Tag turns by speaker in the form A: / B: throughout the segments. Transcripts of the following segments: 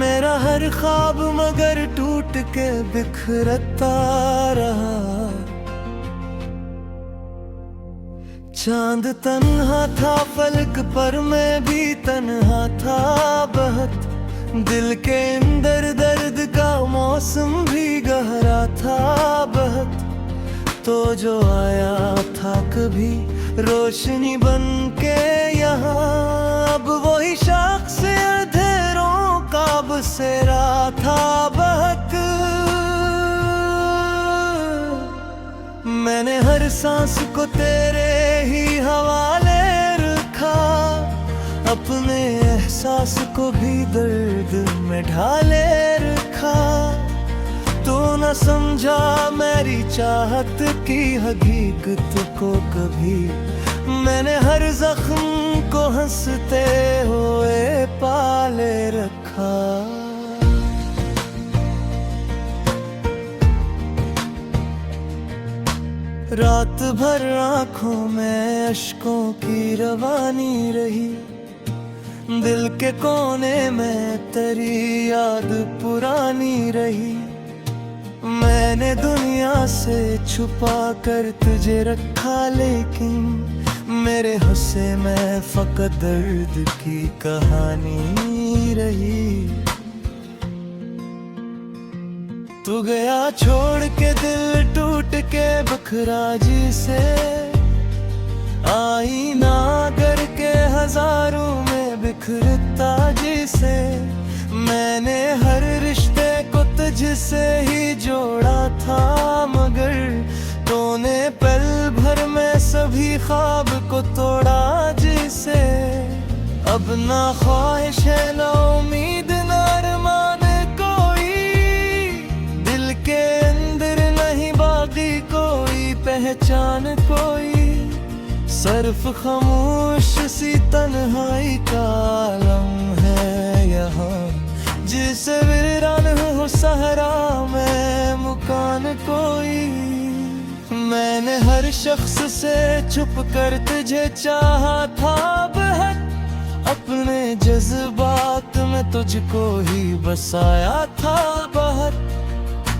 A: मेरा हर ख्वाब मगर टूट के बिखरता रहा। चांद तन्हा था फलक पर मैं भी तन्हा था बहुत। दिल के अंदर दर्द का मौसम भी गहरा था बहुत। तो जो आया था कभी रोशनी बन के यहाँ, अब वही शख्स अंधेरों का बसेरा था बहुत। मैंने हर सांस को तेरे ही हवाले रखा, अपने एहसास को भी दर्द में ढाले रखा। तू न समझा मेरी चाहत की हकीकत को कभी, मैंने हर जख्म को हंसते हुए पाले रखा। रात भर आँखों में अश्कों की रवानी रही, दिल के कोने में तेरी याद पुरानी रही। मैंने दुनिया से छुपा कर तुझे रखा, लेकिन मेरे हिस्से में फकत दर्द की कहानी रही। तू गया छोड़ के दिल टूट के बखरा जिसे, आईना करके हजारों में बिखरता जिसे। मैंने हर रिश्ते को तुझसे ही जोड़ा था, मगर तूने पल भर में सभी ख्वाब को तोड़ा जिसे। अब ना ख्वाहिश है ना उम्मीद ना अरमान कोई, दिल के अंदर नहीं बाकी कोई पहचान कोई। सिर्फ खामोश सी तन्हाई का आलम है यहाँ, जिसे वीरान हो सहरा में मुकान कोई। मैंने हर शख्स से छुप कर तुझे चाहा था बहुत, अपने जज्बात में तुझको ही बसाया था बहुत।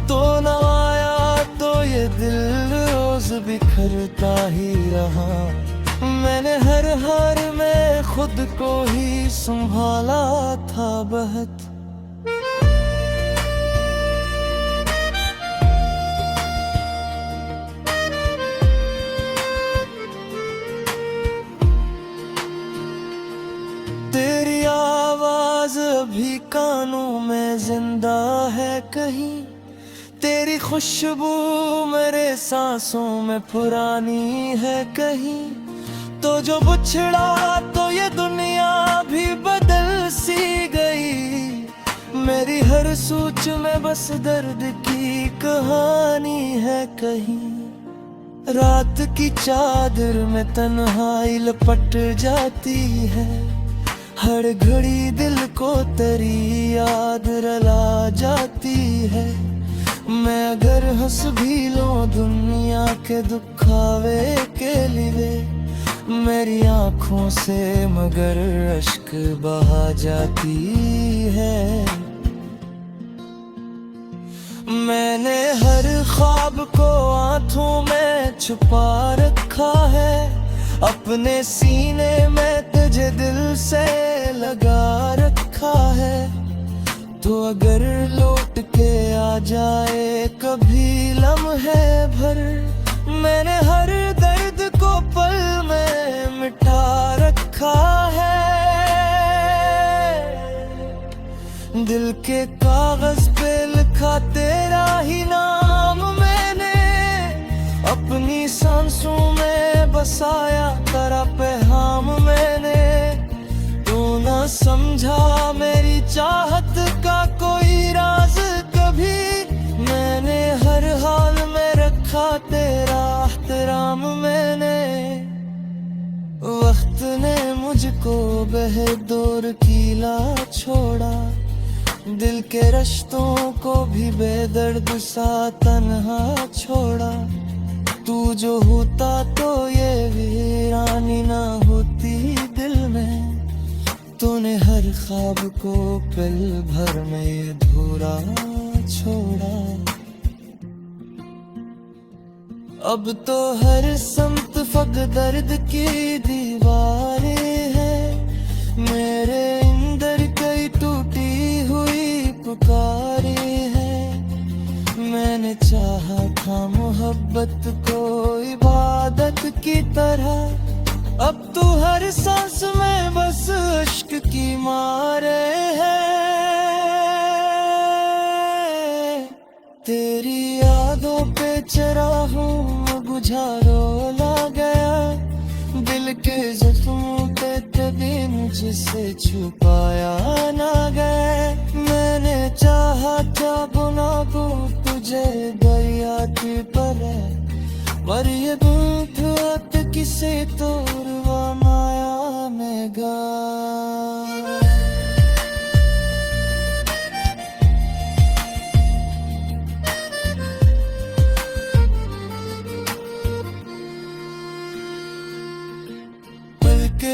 A: तो न आया तो ये दिल रोज बिखरता ही रहा, मैंने हर हार में खुद को ही संभाला था बहुत। तेरी आवाज अभी कानों में जिंदा है कहीं, तेरी खुशबू मेरे सांसों में पुरानी है कहीं। तो जो बिछड़ा तो ये दुनिया भी बदल सी गई, मेरी हर सोच में बस दर्द की कहानी है कहीं। रात की चादर में तन्हाई लपट जाती है, हर घड़ी दिल को तेरी याद रुला जाती है। मैं अगर हंस भी लूं दुनिया के दुखावे के लिए, मेरी आँखों से मगर अश्क बहा जाती है। मैंने हर ख्वाब को आँखों में छुपा रखा है, अपने सीने में तुझे दिल से लगा रखा है। तो अगर लौट के आ जाए कभी लम्हे भर, मैंने हर दर्द को पल में मिटा रखा है। दिल के कागज पे लिखा तेरा ही नाम मैंने, अपनी सांसों में बसाया तेरा पैगाम मैंने। तू ना समझा मेरी चाहत का कोई राज कभी, मैंने हर हाल में रखा तेरा एहतराम मैंने। वक्त ने मुझको बेदौर कीला छोड़ा, दिल के रिश्तों को भी बेदर्द सा तन्हा छोड़ा। तू जो होता तो ये वीरानी ना होती दिल में, तू तूने हर ख्वाब को पल भर में अधूरा छोड़ा। अब तो हर संत फक दर्द की दीवारें हैं। मेरे अंदर कई टूटी हुई पुकारें हैं। मैंने चाहा था मोहब्बत को इबादत की तरह, अब तू हर सांस में बस इश्क की मारे है। तेरी यादों पे चराहूं बुझा रोला गया। दिल के जख्मों पे कभी मुझसे छुपाया ना गया। मैंने चाहा था बुना को तुझे दरिया की पर ये बूंद आत किसे तोड़वा माया में गा।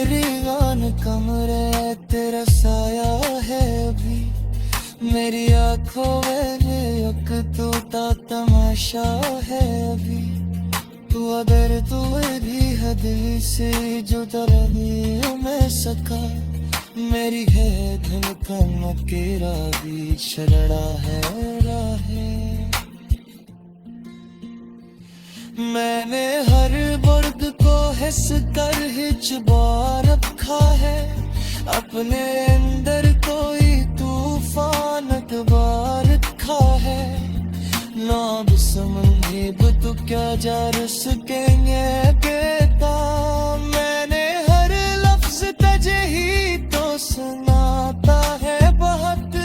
A: रीवान कमरे तेरा साया है अभी। मेरी आंखों में एक टूटा तमाशा है अभी। तू अगर तू भी है दिल से जुदा नहीं मैं सका। मेरी है धड़कन केरा भी शरड़ा है राहे। मैंने हर बुर्द को हिस कर हिचबा रखा है। अपने अंदर कोई तूफान अटवा रखा है। ना समझे तो क्या जा सकेंगे कहता। मैंने हर लफ्ज तजे ही तो सुनाता है बहुत।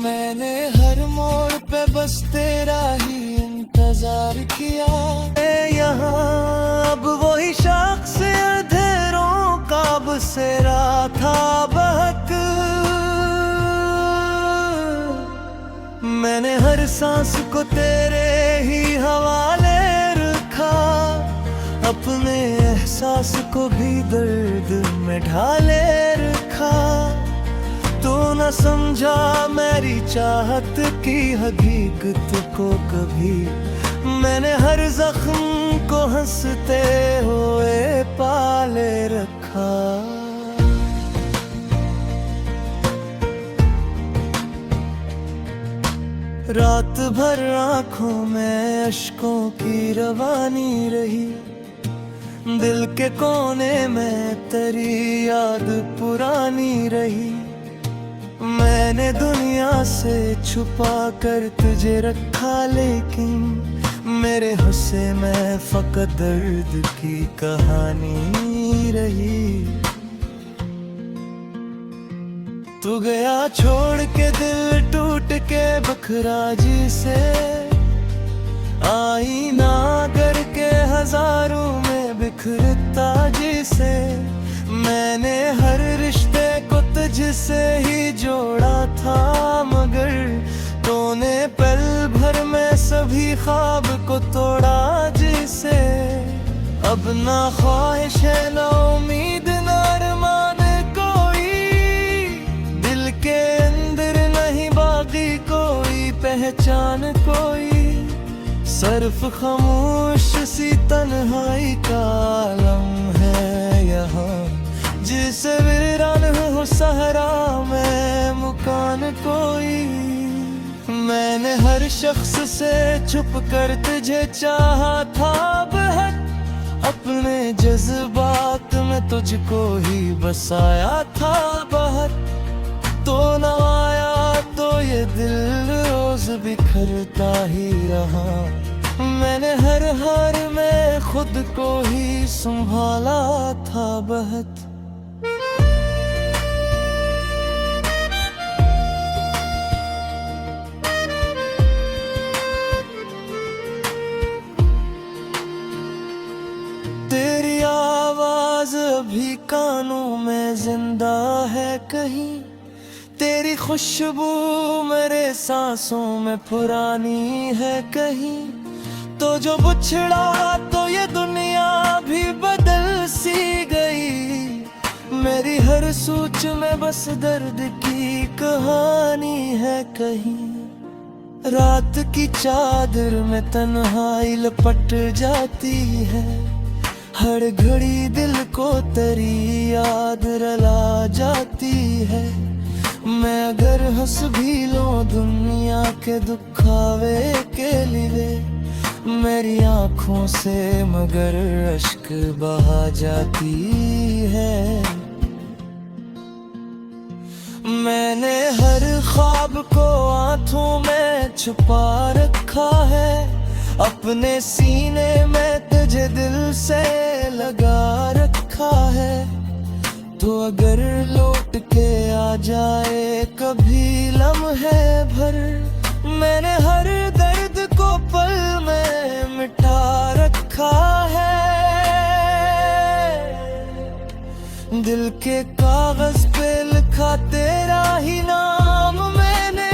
A: मैंने हर मोड़ पे बस तेरा ही इंतजार किया। यहाँ अब वही शख्स अंधेरों का बसेरा था बहक। मैंने हर सांस को तेरे ही हवाले रखा। अपने एहसास को भी दर्द में ढाले रखा। तू न समझा मेरी चाहत की हकीकत को कभी। मैंने हर जख्म को हंसते हुए पाले रखा। रात भर आंखों में अश्कों की रवानी रही। दिल के कोने में तेरी याद पुरानी रही। मैंने दुनिया से छुपा कर तुझे रखा लेकिन मेरे हुस्से में फकत दर्द की कहानी रही। तू गया छोड़ के दिल टूट के बखरा जी से। आईना करके हजारों में बिखरता जिसे। मैंने हर रिश्ते को तुझसे ही जोड़ा था मगर तूने पल भर में सभी ख्वाब को तोड़ा जिसे। अब ना ख्वाहिश है ना उम्मीद ना अरमान कोई। दिल के अंदर नहीं बाकी कोई पहचान कोई। सिर्फ खामोश सी तन्हाई का आलम है यहाँ। जिसे वीरान हो सहरा में मुकान कोई। मैंने हर शख्स से छुप कर तुझे चाहा था बहुत। अपने जज्बात में तुझको ही बसाया था बहुत। तो न आया तो ये दिल रोज बिखरता ही रहा। मैंने हर हार में खुद को ही संभाला था बहुत। तेरी आवाज अभी कानों में जिंदा है कहीं। तेरी खुशबू मेरे सांसों में पुरानी है कहीं। तो जो बिछड़ा तो ये दुनिया भी बदल सी गई। मेरी हर सोच में बस दर्द की कहानी है कहीं। रात की चादर में तन्हाई लपट जाती है। हर घड़ी दिल को तेरी याद रुला जाती है। मैं अगर हंस भी लूं दुनिया के दुखावे के लिए, मेरी आँखों से मगर अश्क बहा जाती है। मैंने हर ख्वाब को आंखों में छुपा रखा है। अपने सीने में तुझे दिल से लगा रखा है। तो अगर लौट के आ जाए कभी लम्हे भर, मैंने हर दर्द को पल में मिटा रखा है। दिल के कागज पे लिखा तेरा ही नाम मैंने,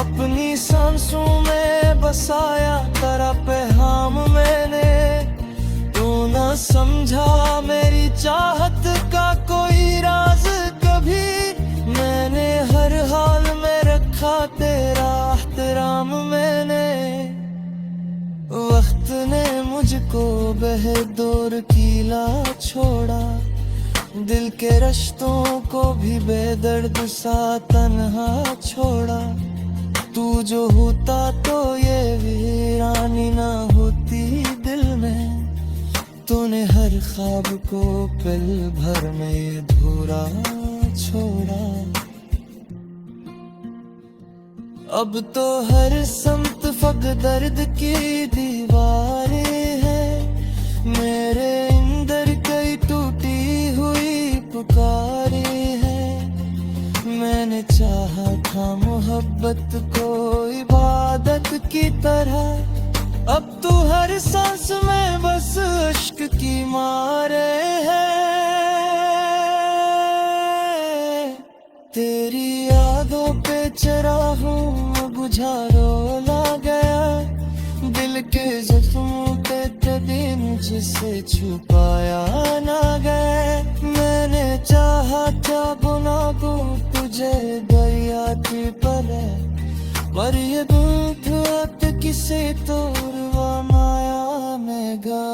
A: अपनी सांसों में बसाया तेरा पैगाम मैंने। तू ना समझा मेरी चाहत का कोई राज कभी, मैंने हर हाल में रखा तेरा एहतराम मैंने। वक्त ने मुझको बहदौर कीला छोड़ा, दिल के रिश्तों को भी बेदर्द सा तन्हा छोड़ा। तू जो होता तो ये वीरानी ना होती दिल में। तूने हर ख्वाब को पल भर में अधूरा छोड़ा। अब तो हर समत फक दर्द की दीवारें हैं। मेरे अंदर कई टूटी हुई पुकारें हैं। मैंने चाहा था मोहब्बत को इबादत की तरह, अब तू हर सांस में बस इश्क की मारे है। तेरी यादों पे चराहूं बुझा रोला गया। दिल के जख्मों पे कदम जिसे छुपाया ना गया। मैंने चाहा था बुना दूं तुझे दरिया की पले, पर ये दूध किसे तोड़वा माया में गा।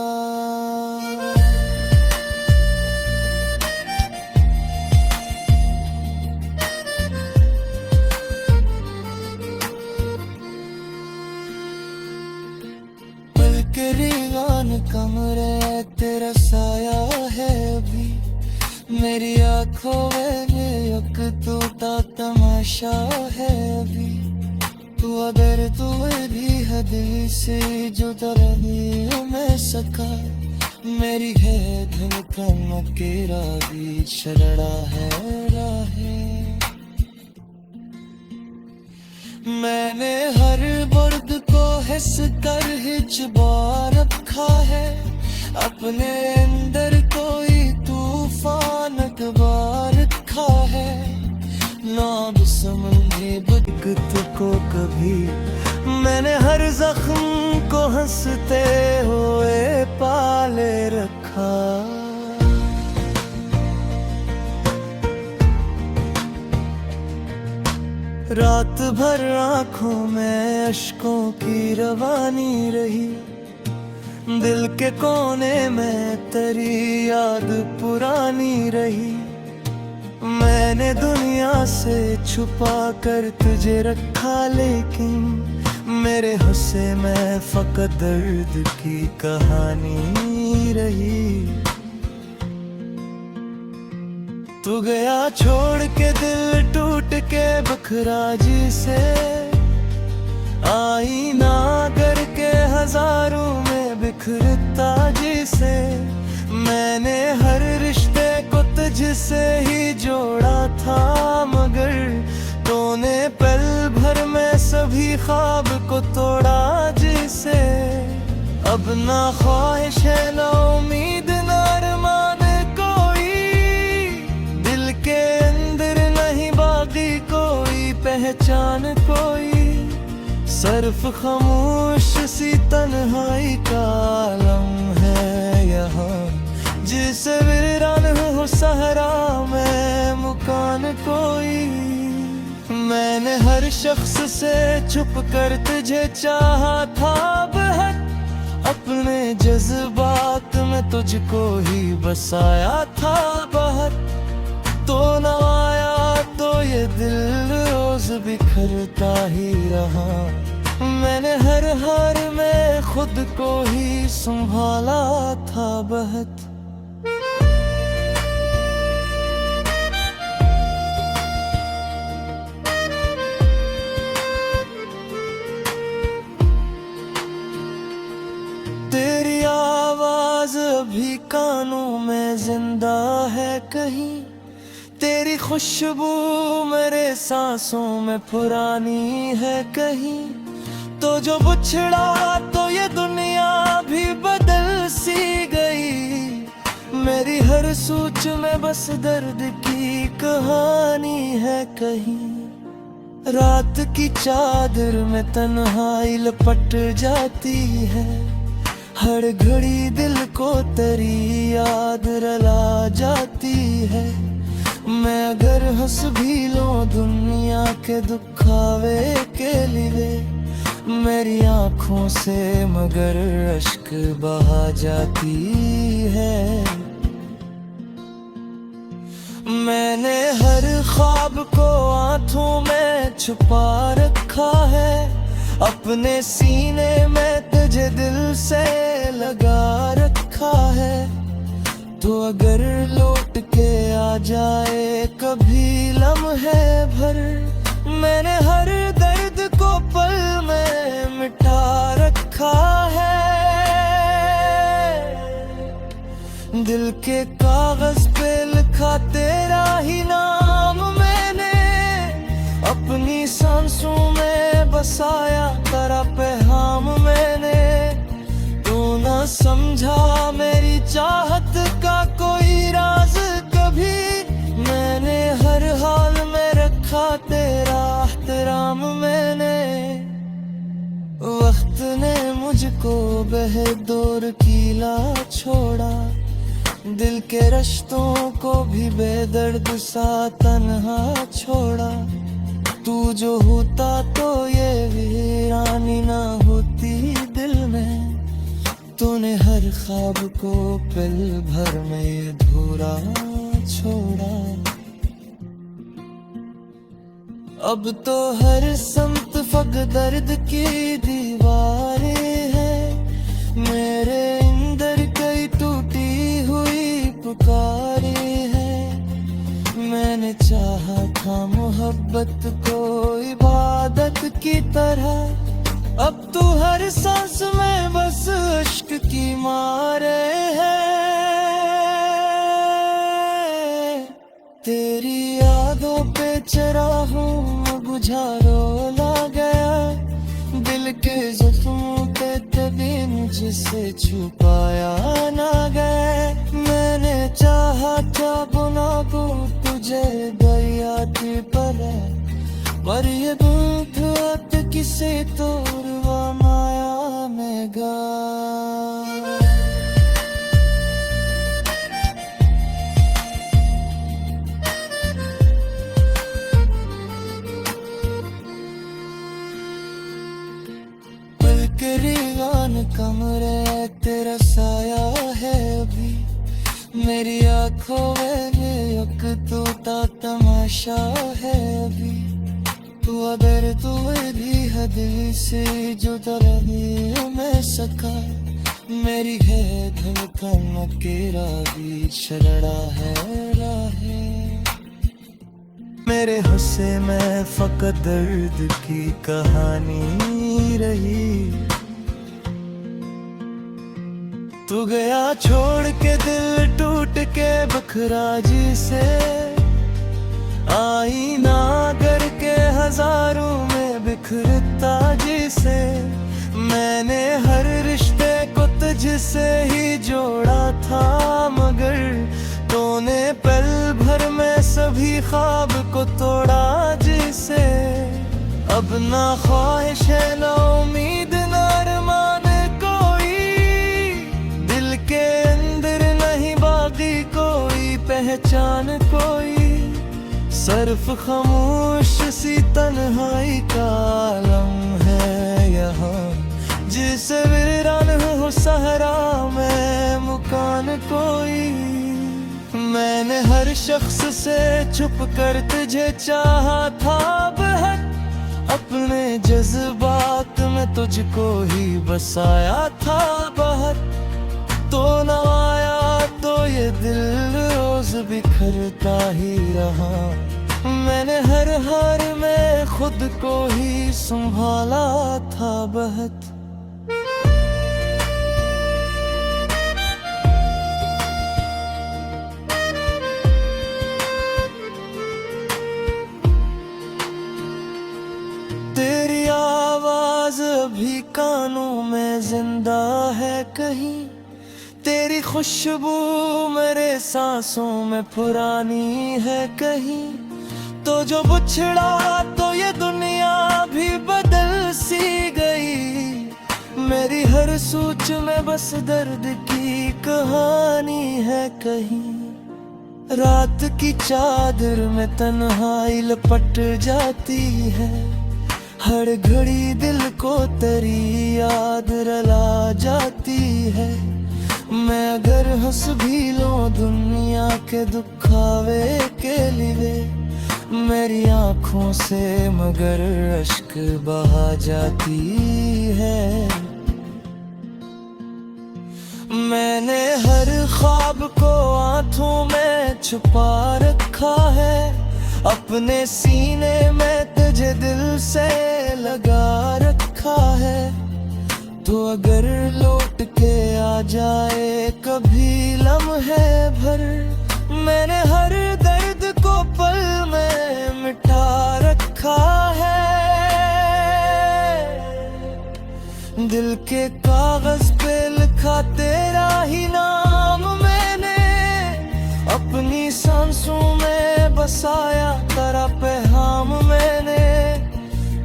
A: रीवान कमरे तेरा साया है अभी, मेरी आँखों में एक टूटा तमाशा है अभी। तू अगर तू भी हद से जुदा नहीं मैं सका, मेरी है धड़कन के रावी छलड़ा है राहे। मैंने हर बुर्द को हिस कर हिचबा रखा है। अपने अंदर कोई तूफान अगवा रखा है। ना भी समझे बदकत को कभी, मैंने हर जख्म को हंसते हुए पाले रखा। रात भर आँखों में अश्कों की रवानी रही। दिल के कोने में तेरी याद पुरानी रही। मैंने दुनिया से छुपा कर तुझे रखा, लेकिन मेरे हुस्से में फकत दर्द की कहानी रही। तू गया छोड़ के दिल टूट के बखरा जी से, आईना करके हजारों में बिखरता जिसे। मैंने हर रिश्ते को तुझसे ही जोड़ा था, मगर तूने पल भर में सभी ख्वाब को तोड़ा जिसे। अब ना ख्वाहिश है ना उम्मीद ना अरमान कोई, दिल के अंदर नहीं बाकी कोई पहचान कोई। सिर्फ खामोश सी तन्हाई का आलम है यहाँ, जिसे वीरान हो सहरा में मुकान कोई। मैंने हर शख्स से छुप कर तुझे चाहा था बहुत, अपने जज्बात में तुझको ही बसाया था बहुत। तो न आया तो ये दिल रोज बिखरता ही रहा, मैंने हर हार में खुद को ही संभाला था बहुत। तेरी आवाज अभी कानों में जिंदा है कहीं, तेरी खुशबू मेरे सांसों में पुरानी है कहीं। तो जो बिछड़ा तो ये दुनिया भी बदल सी गई, मेरी हर सोच में बस दर्द की कहानी है कहीं। रात की चादर में तन्हाई लपट जाती है, हर घड़ी दिल को तेरी याद रुला जाती है। मैं अगर हंस भी लूं दुनिया के दुखावे के लिए, मेरी आंखों से मगर अश्क बहा जाती है। मैंने हर ख्वाब को आंखों में छुपा रखा है, अपने सीने में तुझे दिल से लगा रखा है। तो अगर लौट के आ जाए कभी लम्हे भर, मैंने हर दर्द को पल में मिटा रखा है। दिल के कागज पे लिखा तेरा ही नाम मैंने, अपनी सांसों में बसाया तेरा पैगाम मैंने। तू ना समझा मेरी चाहत का कोई राज कभी, मैंने हर हाल में रखा तेरा एहतराम मैंने। वक्त ने मुझको बेदौर कीला छोड़ा, दिल के रिश्तों को भी बेदर्द सा तन्हा छोड़ा। तू जो होता तो ये वीरानी ना होती दिल में, तूने हर ख्वाब को पल भर में अधूरा छोड़ा। अब तो हर संत फक दर्द की दीवारें हैं, मेरे अंदर कई टूटी हुई पुकारें हैं। मैंने चाहा था मोहब्बत को इबादत की तरह, अब तू हर सांस में बस इश्क की मारे है। तेरी यादों पे चराहूं बुझा रोला गया, दिल के जख्मों पे कभी मुझसे छुपाया ना गया। मैंने चाहा था बुना को तुझे दरिया की पर ये दूध अब किसे तोड़वा माया में गा। रीवान कमरे तेरा साया है अभी, मेरी आंखों में एक तोता तमाशा है अभी। तू अगर तू भी हद से जुदा नहीं मैं सका, मेरी है धड़कन केरा भी शरड़ा है राहे। मेरे हंसे में फकत दर्द की कहानी रही, तू गया छोड़ के दिल टूट के बखरा जिसे, आईना करके हजारों में बिखरता जिसे। मैंने हर रिश्ते को तुझसे ही जोड़ा था, मगर तूने पल भर में सभी ख्वाब को तोड़ा जिसे। अब अब ना ख्वाहिश है ना उम्मीद ना अरमान कोई, दिल के अंदर नहीं बाकी कोई पहचान कोई। सिर्फ खामोश सी तन्हाई का आलम है यहाँ, जिसे वीरान हो सहरा में मुकान कोई। मैंने हर शख्स से छुप कर तुझे चाहा था बहुत, अपने जज्बात में तुझको ही बसाया था बाहर। तो न आया तो ये दिल रोज बिखरता ही रहा, मैंने हर हार में खुद को ही संभाला था बहुत। तेरी आवाज अभी कानों में जिंदा है कहीं, तेरी खुशबू मेरे सांसों में पुरानी है कहीं। तो जो बिछड़ा तो ये दुनिया भी बदल सी गई, मेरी हर सोच में बस दर्द की कहानी है कहीं। रात की चादर में तन्हाई लपट जाती है, हर घड़ी दिल को तेरी याद रुला जाती है। मैं अगर हंस भी लूं दुनिया के दुखावे के लिए, मेरी आंखों से मगर अश्क बहा जाती है। मैंने हर ख्वाब को आंखों में छुपा रखा है, अपने सीने में तुझे दिल से लगा रखा है। तो अगर लौट के आ जाए कभी लम्हे भर, मैंने हर दर्द को पल में मिटा रखा है। दिल के कागज पे लिखा तेरा ही नाम मैंने, अपनी सांसों में बसाया तेरा पैगाम मैंने।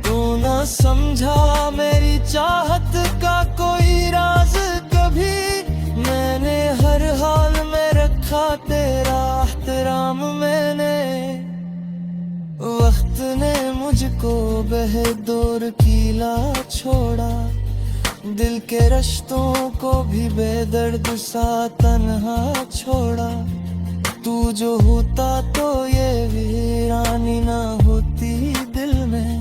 A: तू ना समझा मेरी चाहत का कोई राज कभी, मैंने हर हाल में रखा तेरा एहतराम मैंने। वक्त ने मुझको बेदौर कीला छोड़ा, दिल के रिश्तों को भी बेदर्द सा तन्हा छोड़ा। तू जो होता तो ये वीरानी ना होती दिल में,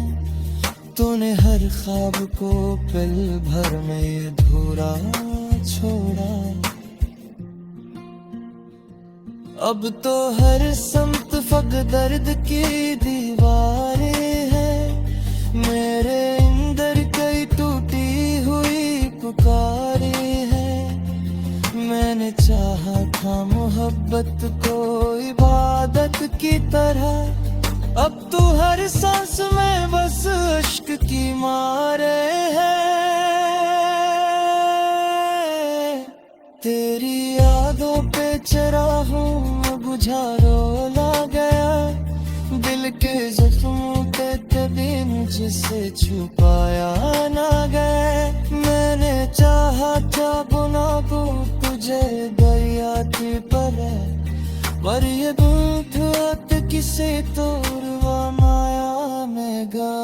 A: तूने हर ख्वाब को पल भर में अधूरा छोड़ा। अब तो हर समत फक दर्द की दीवारें हैं, मेरे अंदर कई टूटी हुई पुकारें हैं। मैंने चाहा था मोहब्बत को इबादत की तरह, अब तू हर सांस में बस इश्क की मारे है। तेरी यादों पे चराहों में बुझा रोला गया, दिल के जख्मों पे कभी मुझसे छुपाया ना गया। मैंने चाहा था बुना दूं तुझे दरिया की पर ये दूध किसे तोड़वा माया में गा।